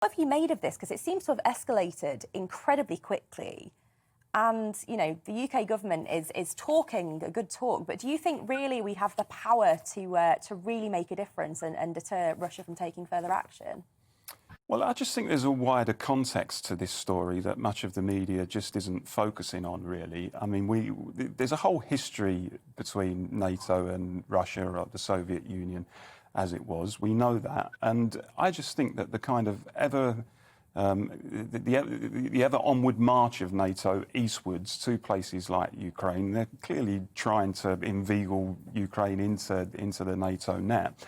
What have you made of this? Because it seems to have escalated incredibly quickly. And, you know, the UK government is talking a good talk, but do you think really we have the power to really make a difference and deter Russia from taking further action? Well, I just think there's a wider context to this story that much of the media just isn't focusing on, really. I mean, there's a whole history between NATO and Russia, or the Soviet Union, as it was. We know that. And I just think that the kind of the ever onward march of NATO eastwards to places like Ukraine, they're clearly trying to inveigle Ukraine into the NATO net,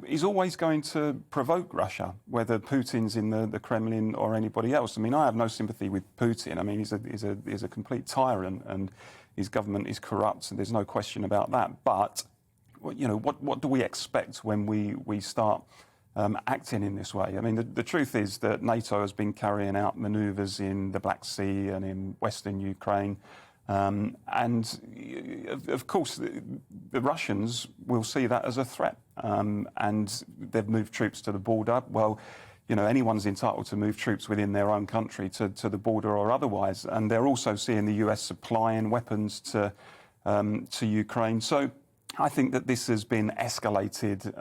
is always going to provoke Russia, whether Putin's in the Kremlin or anybody else. I mean, I have no sympathy with Putin. I mean, he's a complete tyrant, and his government is corrupt, and there's no question about that. But you know, what do we expect when we start acting in this way? I mean, the truth is that NATO has been carrying out manoeuvres in the Black Sea and in Western Ukraine. And of course, the Russians will see that as a threat. And they've moved troops to the border. Well, you know, anyone's entitled to move troops within their own country to the border or otherwise. And they're also seeing the US supplying weapons to Ukraine. So I think that this has been escalated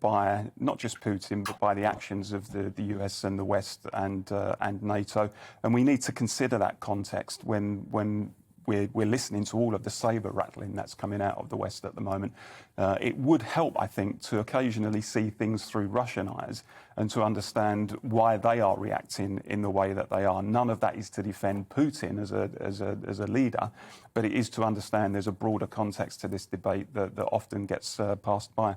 by not just Putin, but by the actions of the US and the West and NATO. And we need to consider that context when we're listening to all of the sabre rattling that's coming out of the West at the moment. It would help, I think, to occasionally see things through Russian eyes and to understand why they are reacting in the way that they are. None of that is to defend Putin as a leader, but it is to understand there's a broader context to this debate that often gets passed by.